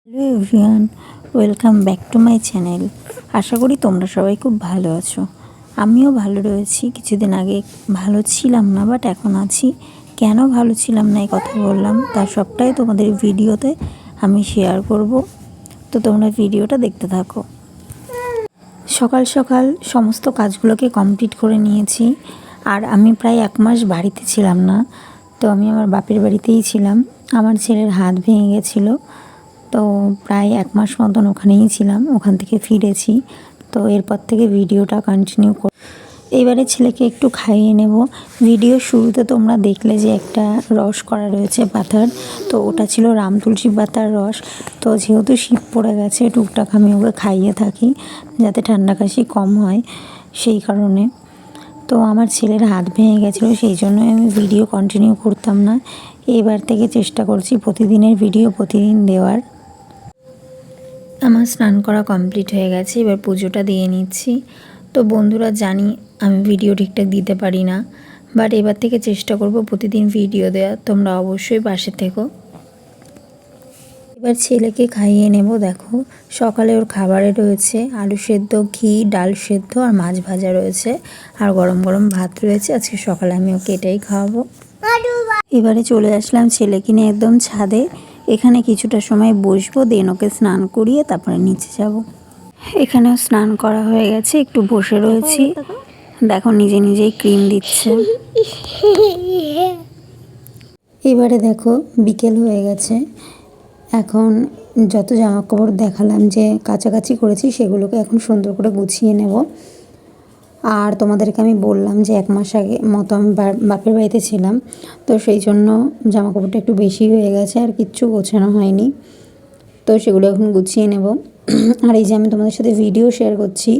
Hello everyone, welcome back to my channel. আশা করি তোমরা সবাই খুব ভালো আছো। আমিও ভালো রয়েছি। কিছুদিন আগে ভালো ছিলাম না, বাট এখন আছি। কেন ভালো ছিলাম না এই কথা বললাম, তার সবটাই তোমাদের ভিডিওতে আমি শেয়ার করব। তো তোমরা ভিডিওটা দেখতে থাকো। সকাল সকাল সমস্ত কাজগুলোকে কমপ্লিট করে নিয়েছি। আর আমি প্রায় 1 মাস বাড়িতে ছিলাম না, তো আমি আমার বাপের বাড়িতেই ছিলাম। আমার ছেলের হাত ভেঙে গেছিলো, তো প্রায় 1 মাস মতন ওখানেই ছিলাম। ওখান থেকে ফিরেছি, তো এরপর থেকে ভিডিওটা কন্টিনিউ কর। এবারে ছেলেকে একটু খাইয়ে নেব। ভিডিও শুরুতে তোমরা দেখলে যে একটা রস করা রয়েছে পাতার, তো ওটা ছিল রাম তুলসী পাতার রস। তো যেহেতু শীত পড়ে গেছে, টুকটাক আমি ওকে খাইয়ে থাকি যাতে ঠান্ডা কাশি কম হয়, সেই কারণে। তো আমার ছেলের হাত ভেঙে গেছিলো, সেই জন্য আমি ভিডিও কন্টিনিউ করতাম না। এবার থেকে চেষ্টা করছি প্রতিদিনের ভিডিও প্রতিদিন দেওয়ার। আমার স্নান করা কমপ্লিট হয়ে গেছে, এবার পুজোটা দিয়ে নিচ্ছি। তো বন্ধুরা, জানি আমি ভিডিও ঠিকঠাক দিতে পারি না, বাট এবার থেকে চেষ্টা করব প্রতিদিন ভিডিও দেওয়া। তোমরা অবশ্যই পাশে থেকো। এবার ছেলেকে খাইয়ে নেব। দেখো, সকালে ওর খাবারে রয়েছে আলু সেদ্ধ, ঘি, ডাল সেদ্ধ আর মাছ ভাজা রয়েছে, আর গরম গরম ভাত রয়েছে। আজকে সকালে আমি ওকে এটাই খাওয়াবো। এবারে চলে আসলাম ছেলেকে নিয়ে একদম ছাদে। এখানে কিছুটা সময় বসবো, দেন ওকে স্নান করিয়ে তারপরে নিচে যাব। এখানেও স্নান করা হয়ে গেছে, একটু বসে রয়েছি। দেখো, নিজে নিজেই ক্রিম দিচ্ছে। এবারে দেখো, বিকেল হয়ে গেছে। এখন যত জামা কাপড় দেখালাম যে কাছাকাছি করেছি, সেগুলোকে এখন সুন্দর করে গুছিয়ে নেব। আর তোমাদেরকে আমি বললাম যে 1 মাস আগে মতো আমি বাপের বাড়িতে ছিলাম, তো সেই জন্য জামা কাপড়টা একটু বেশি হয়ে গেছে, আর কিচ্ছু গোছানো হয়নি। তো সেগুলো এখন গুছিয়ে নেব। আর এই যে আমি তোমাদের সাথে ভিডিও শেয়ার করছি,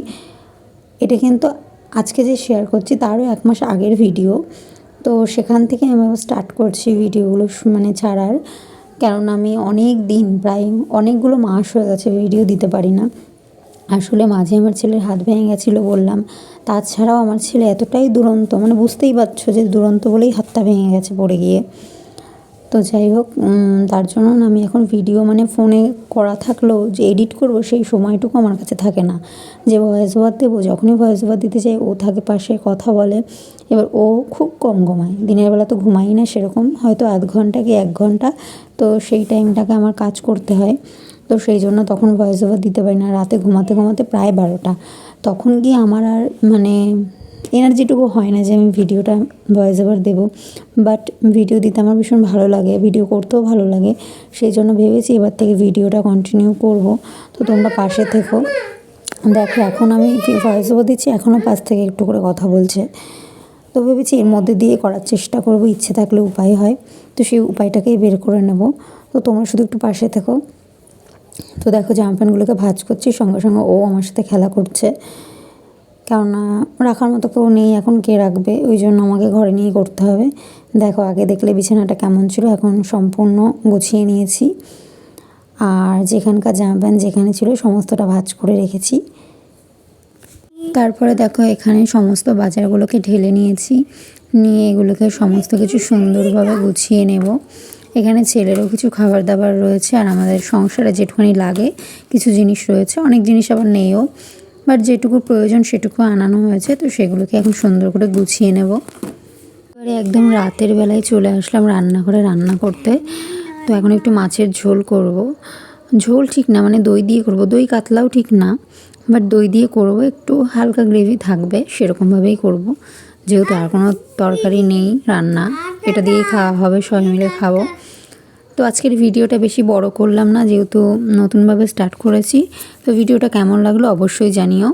এটা কিন্তু আজকে যে শেয়ার করছি তারও 1 মাস আগের ভিডিও। তো সেখান থেকে আমি স্টার্ট করছি ভিডিওগুলো মানে ছাড়ার, কারণ আমি অনেক দিন, প্রায় অনেকগুলো মাস হয়ে গেছে ভিডিও দিতে পারি না। আসলে মাঝে আমার ছেলের হাত ভেঙে গেছিলো বললাম, তাছাড়াও আমার ছেলে এতটাই দুরন্ত, মানে বুঝতেই পারছো যে দুরন্ত বলেই হাতটা ভেঙে গেছে পড়ে গিয়ে। তো যাই হোক, তার জন্য আমি এখন ভিডিও মানে ফোনে করা থাকলেও যে এডিট করব, সেই সময়টুকু আমার কাছে থাকে না। যে ভয়েস ওভার দেবো, যখনই ভয়েস ওভার দিতে চাই ও থাকে পাশে, কথা বলে। এবার ও খুব কম ঘুমায়, দিনের বেলা তো ঘুমাই না সেরকম, হয়তো আধ ঘন্টা কি 1 ঘন্টা। তো সেই টাইমটাকে আমার কাজ করতে হয়, তো সেই জন্য তখন ভয়েস ওভার দিতে পারি না। রাতে ঘুমাতে ঘুমাতে প্রায় 12টা, তখন গিয়ে আমার আর মানে এনার্জিটুকু হয় না যে আমি ভিডিওটা ভয়েস ওভার দেবো। বাট ভিডিও দিতে আমার ভীষণ ভালো লাগে, ভিডিও করতেও ভালো লাগে, সেই জন্য ভেবেছি এবার থেকে ভিডিওটা কন্টিনিউ করব। তো তোমরা পাশে থেকো। দেখো, এখন আমি ভয়েস ওভার দিচ্ছি, এখনও পাশ থেকে একটু করে কথা বলছে। তো ভেবেছি এর মধ্যে দিয়ে করার চেষ্টা করব, ইচ্ছে থাকলে উপায় হয়, তো সেই উপায়টাকেই বের করে নেব। তো তোমরা শুধু একটু পাশে থেকো। তো দেখো, জামা প্যান্টগুলোকে ভাঁজ করছি, সঙ্গে সঙ্গে ও আমার সাথে খেলা করছে, কেননা রাখার মতো কেউ নেই এখন, কে রাখবে, ওই জন্য আমাকে ঘরে নিয়ে করতে হবে। দেখো, আগে দেখলে বিছানাটা কেমন ছিল, এখন সম্পূর্ণ গুছিয়ে নিয়েছি। আর যেখানকার জামা প্যান্ট যেখানে ছিল সমস্তটা ভাঁজ করে রেখেছি। তারপরে দেখো, এখানে সমস্ত বাজারগুলোকে ঢেলে নিয়েছি, নিয়ে এগুলোকে সমস্ত কিছু সুন্দরভাবে গুছিয়ে নেব। এখানে ছেলেরও কিছু খাবার দাবার রয়েছে, আর আমাদের সংসারে যেটুকুনি লাগে কিছু জিনিস রয়েছে, অনেক জিনিস আবার নেইও, বাট যেটুকু প্রয়োজন সেটুকু আনানো হয়েছে। তো সেগুলোকে এখন সুন্দর করে গুছিয়ে নেব। এবারে একদম রাতের বেলায় চলে আসলাম রান্নাঘরে রান্না করতে। তো এখন একটু মাছের ঝোল করব। ঝোল ঠিক না, মানে দই দিয়ে করব, দই কাতলাও ঠিক না, বাট দই দিয়ে করব, একটু হালকা গ্রেভি থাকবে সেরকমভাবেই করব, যেহেতু আর কোনো তরকারি নেই রান্না, এটা দিয়েই খাওয়া হবে, সবাই মিলে খাবো। তো আজকের ভিডিওটা বেশি বড় করলাম না, যেহেতু নতুনভাবে স্টার্ট করেছি। তো ভিডিওটা কেমন লাগলো অবশ্যই জানিও।